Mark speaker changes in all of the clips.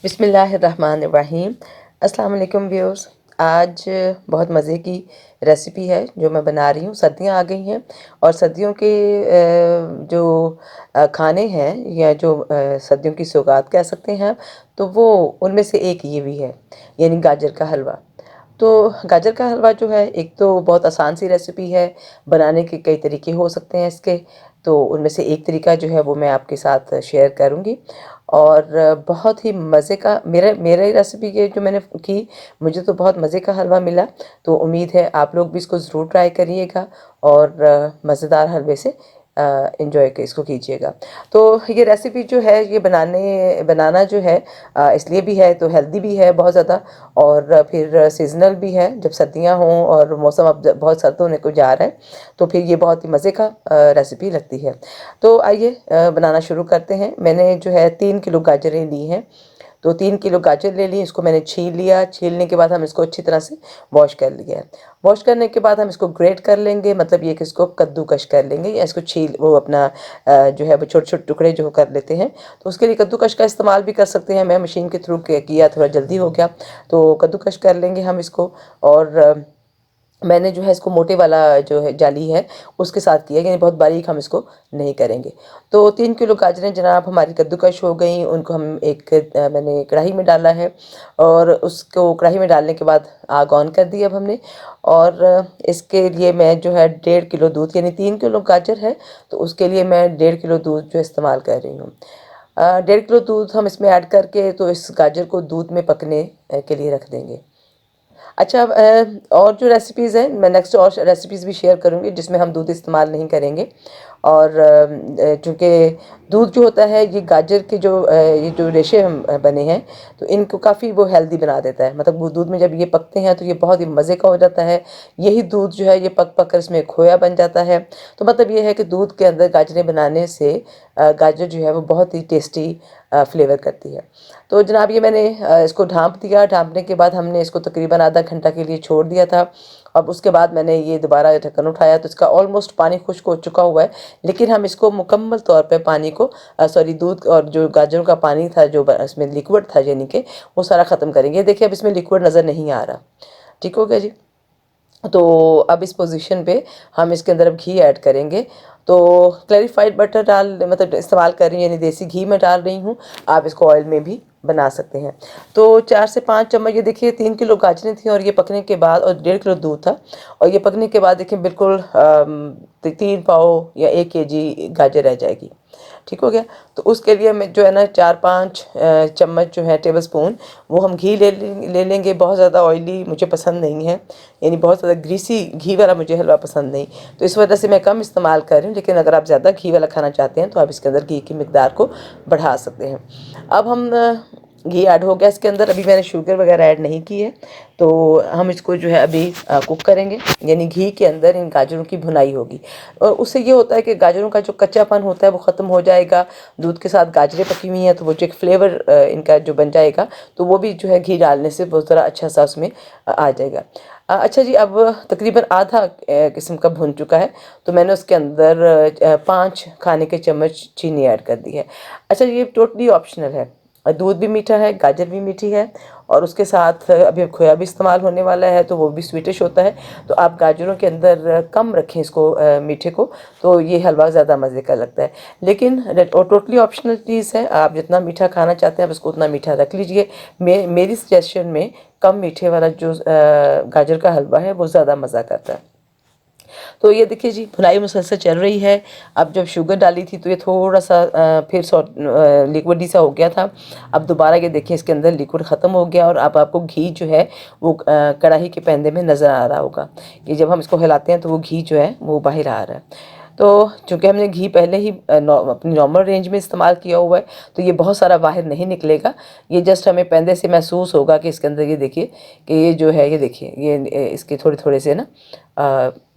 Speaker 1: बिस्मिल्लाहिर्रहमानिर्रहीम। अस्सलाम वालेकुम व्यूअर्स। आज बहुत मज़े की रेसिपी है जो मैं बना रही हूँ। सर्दियाँ आ गई हैं और सर्दियों के खाने हैं या जो सर्दियों की सौगात कह सकते हैं, तो वो उनमें से एक ये भी है, यानी गाजर का हलवा। तो गाजर का हलवा जो है, एक तो बहुत आसान सी रेसिपी है, बनाने के कई तरीके हो सकते हैं इसके। तो उनमें से एक तरीका जो है वो मैं आपके साथ शेयर करूँगी और बहुत ही मज़े का मेरे मेरे रेसिपी के जो मैंने की, मुझे तो बहुत मज़े का हलवा मिला। तो उम्मीद है आप लोग भी इसको ज़रूर ट्राई करिएगा और मज़ेदार हलवे से इंजॉय इसको कीजिएगा। तो ये रेसिपी जो है, ये बनाना जो है इसलिए भी है, तो हेल्दी भी है बहुत ज़्यादा, और फिर सीज़नल भी है। जब सर्दियाँ हों और मौसम अब बहुत सर्द होने को जा रहा है, तो फिर ये बहुत ही मज़े का रेसिपी लगती है। तो आइए बनाना शुरू करते हैं। मैंने जो है 3 किलो गाजरें ली हैं। तो 3 किलो गाजर ले ली, इसको मैंने छील लिया। छीलने के बाद हम इसको अच्छी तरह से वॉश कर लिया है। वॉश करने के बाद हम इसको ग्रेट कर लेंगे, मतलब ये कि इसको कद्दूकश कर लेंगे, या इसको छील वो अपना जो है वो छोटे छोटे टुकड़े जो कर लेते हैं। तो उसके लिए कद्दूकश का इस्तेमाल भी कर सकते हैं। मैं मशीन के थ्रू किया, थोड़ा जल्दी हो गया, तो कद्दूकश कर लेंगे हम इसको। और मैंने जो है इसको मोटे वाला जो है जाली है उसके साथ किया, यानी बहुत बारीक हम इसको नहीं करेंगे। तो 3 किलो गाजरें जनाब हमारी कद्दूकश हो गई। उनको हम मैंने कढ़ाई में डाला है, और उसको कढ़ाई में डालने के बाद आग ऑन कर दी अब हमने। और इसके लिए मैं जो है 1.5 किलो दूध, यानी 3 किलो गाजर है तो उसके लिए मैं 1.5 किलो दूध जो इस्तेमाल कर रही हूँ। 1.5 किलो दूध हम इसमें ऐड करके तो इस गाजर को दूध में पकने के लिए रख देंगे। अच्छा, और जो रेसिपीज़ हैं, मैं नेक्स्ट और रेसिपीज़ भी शेयर करूँगी जिसमें हम दूध इस्तेमाल नहीं करेंगे। और चूँकि दूध जो होता है, ये गाजर के जो ये जो रेशे हम बने हैं, तो इनको काफ़ी वो हेल्दी बना देता है। मतलब वो दूध में जब ये पकते हैं तो ये बहुत ही मज़े का हो जाता है। यही दूध जो है ये पक पक कर इसमें खोया बन जाता है। तो मतलब ये है कि दूध के अंदर गाजरें बनाने से गाजर जो है वो बहुत ही टेस्टी फ्लेवर करती है। तो जनाब ये मैंने इसको ढाँप दिया। ढाँपने के बाद हमने इसको तकरीबन आधा घंटा के लिए छोड़ दिया था। अब उसके बाद मैंने ये दोबारा ढक्कन उठाया तो इसका ऑलमोस्ट पानी खुश्क हो चुका हुआ है। लेकिन हम इसको मुकम्मल तौर पे पानी को सॉरी दूध और जो गाजरों का पानी था, जो इसमें लिक्विड था यानी कि, वो सारा ख़त्म करेंगे। देखिए अब इसमें लिक्विड नज़र नहीं आ रहा। ठीक हो गया जी। तो अब इस पोजीशन पे हम इसके अंदर अब घी ऐड करेंगे। तो क्लैरिफाइड बटर मतलब इस्तेमाल कर रही हूँ, यानी देसी घी में डाल रही हूँ। आप इसको ऑयल में भी बना सकते हैं। तो 4 से 5 चम्मच, ये देखिए 3 किलो गाजरें थी और ये पकने के बाद, और 1.5 किलो दूध था, और ये पकने के बाद देखिए बिल्कुल 3 पाव या 1 केजी गाजर रह जाएगी। ठीक हो गया। तो उसके लिए मैं जो है ना 4-5 चम्मच जो है टेबल स्पून, वो हम घी ले लेंगे। बहुत ज़्यादा ऑयली मुझे पसंद नहीं है, यानी बहुत ज़्यादा ग्रीसी घी वाला मुझे हलवा पसंद नहीं। तो इस वजह से मैं कम इस्तेमाल कर रही हूँ। लेकिन अगर आप ज़्यादा घी वाला खाना चाहते हैं तो आप इसके अंदर घी की मिकदार को बढ़ा सकते हैं। अब हम घी ऐड हो गया इसके अंदर। अभी मैंने शुगर वगैरह ऐड नहीं की है। तो हम इसको जो है अभी कुक करेंगे, यानी घी के अंदर इन गाजरों की भुनाई होगी। और उससे ये होता है कि गाजरों का जो कच्चापन होता है वो ख़त्म हो जाएगा। दूध के साथ गाजरें पकी हुई हैं तो वो जो एक फ्लेवर इनका जो बन जाएगा, तो वो भी जो है घी डालने से बहुत ज़रा अच्छा सा उसमें आ जाएगा। अच्छा जी, अब तकरीबन आधा किस्म का भुन चुका है, तो मैंने उसके अंदर 5 खाने के चम्मच चीनी ऐड कर दी है। अच्छा, ये टोटली ऑप्शनल है। दूध भी मीठा है, गाजर भी मीठी है, और उसके साथ अभी खोया भी इस्तेमाल होने वाला है, तो वो भी स्वीटिश होता है। तो आप गाजरों के अंदर कम रखें इसको मीठे को, तो ये हलवा ज़्यादा मज़े का लगता है। लेकिन टोटली ऑप्शनल चीज़ है। आप जितना मीठा खाना चाहते हैं आप उसको उतना मीठा रख लीजिए। मेरी सजेशन में कम मीठे वाला जो गाजर का हलवा है वो ज़्यादा मज़ा करता है। तो ये देखिए जी, भुनाई मुसलसल चल रही है। अब जब शुगर डाली थी तो ये थोड़ा सा फिर लिक्विडी सा हो गया था। अब दोबारा ये देखिए इसके अंदर लिक्विड ख़त्म हो गया, और अब आपको घी जो है वो कढ़ाई के पैंदे में नज़र आ रहा होगा कि जब हम इसको हिलाते हैं तो वो घी जो है वो बाहर आ रहा है। तो चूँकि हमने घी पहले ही अपनी नॉर्मल रेंज में इस्तेमाल किया हुआ है, तो ये बहुत सारा बाहर नहीं निकलेगा। ये जस्ट हमें पैंदे से महसूस होगा कि इसके अंदर ये देखिए कि ये जो है, ये देखिए ये इसके थोड़े थोड़े से ना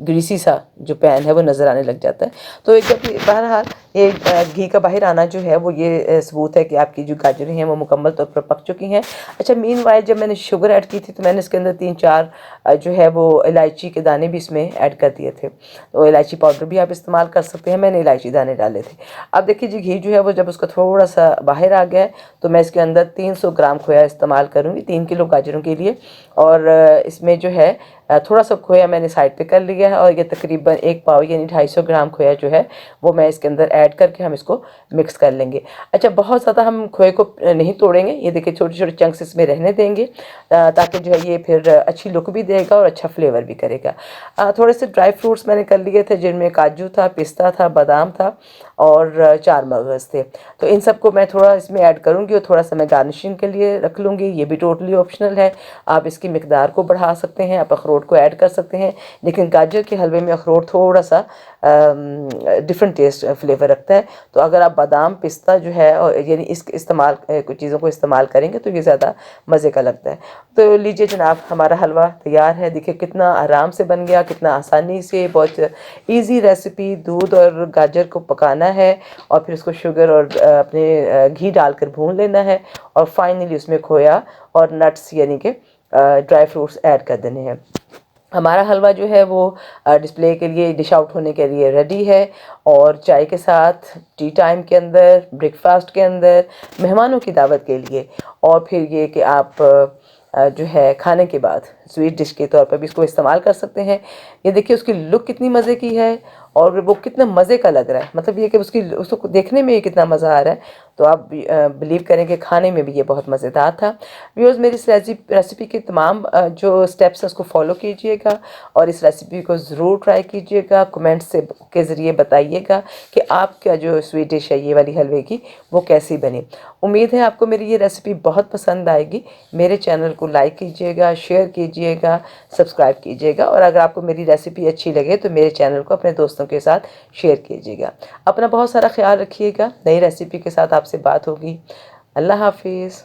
Speaker 1: ग्रीसी सा जो पैन है वो नज़र आने लग जाता है। तो एक जब बहरहाल ये घी का बाहर आना जो है वो ये सबूत है कि आपकी जो गाजरें हैं वो मुकम्मल तौर पर पक चुकी हैं। अच्छा, मीनवाइल जब मैंने शुगर ऐड की थी तो मैंने इसके अंदर 3-4 जो है वो इलायची के दाने भी इसमें ऐड कर दिए थे। तो इलायची पाउडर भी आप इस्तेमाल कर सकते हैं, मैंने इलायची दाने डाले थे। अब देखिए जी, घी जो है वो जब उसका थोड़ा सा बाहर आ गया है तो मैं इसके अंदर 300 ग्राम खोया इस्तेमाल करूँगी 3 किलो गाजरों के लिए। और इसमें जो है थोड़ा सा खोया मैंने साइड पे कर लिया है और ये तकरीबन 1 पाव यानी 250 ग्राम खोया जो है वो मैं इसके अंदर ऐड करके हम इसको मिक्स कर लेंगे। अच्छा, बहुत ज़्यादा हम खोए को नहीं तोड़ेंगे, ये देखिए छोटे छोटे चंक्स इसमें रहने देंगे ताकि जो है ये फिर अच्छी लुक भी देगा और अच्छा फ्लेवर भी करेगा। थोड़े से ड्राई फ्रूट्स मैंने कर लिए थे जिनमें काजू था, पिस्ता था, बादाम था और 4 मगज़ थे। तो इन सबको मैं थोड़ा इसमें ऐड करूँगी और थोड़ा सा मैं गार्निशिंग के लिए रख लूँगी। ये भी टोटली ऑप्शनल है, आप इसकी मिकदार को बढ़ा सकते हैं, आप अखरोट को ऐड कर सकते हैं। लेकिन गाजर के हलवे में अखरोट थोड़ा सा डिफरेंट टेस्ट फ्लेवर रखता है। तो अगर आप बादाम, पिस्ता जो है और यानी इस इस्तेमाल कुछ चीज़ों को इस्तेमाल करेंगे तो ये ज़्यादा मज़े का लगता है। तो लीजिए जनाब, हमारा हलवा तैयार है। देखिए कितना आराम से बन गया, कितना आसानी से, बहुत ईजी रेसिपी। दूध और गाजर को पकाना है और फिर उसको शुगर और अपने घी डालकर भून लेना है और फाइनली उसमें खोया और नट्स यानी कि ड्राई फ्रूट्स ऐड कर देने हैं। हमारा हलवा जो है वो डिस्प्ले के लिए, डिश आउट होने के लिए रेडी है। और चाय के साथ, टी टाइम के अंदर, ब्रेकफास्ट के अंदर, मेहमानों की दावत के लिए, और फिर ये कि आप जो है खाने के बाद स्वीट डिश के तौर पर भी इसको इस्तेमाल कर सकते हैं। ये देखिए उसकी लुक कितनी मज़े की है और वो कितना मज़े का लग रहा है, मतलब ये कि उसको देखने में ही कितना मज़ा आ रहा है। तो आप बिलीव करें कि खाने में भी ये बहुत मज़ेदार था। व्यूअर्स, मेरी इस रेसिपी के तमाम जो स्टेप्स हैं उसको फॉलो कीजिएगा और इस रेसिपी को ज़रूर ट्राई कीजिएगा। कमेंट्स के ज़रिए बताइएगा कि आपका जो स्वीट डिश है ये वाली हलवे की वो कैसी बनी। उम्मीद है आपको मेरी ये रेसिपी बहुत पसंद आएगी। मेरे चैनल को लाइक कीजिएगा, शेयर कीजिएगा, सब्सक्राइब कीजिएगा और अगर आपको मेरी रेसिपी अच्छी लगे तो मेरे चैनल को अपने दोस्तों के साथ शेयर कीजिएगा। अपना बहुत सारा ख्याल रखिएगा। नई रेसिपी के साथ आपसे बात होगी। अल्लाह हाफिज़।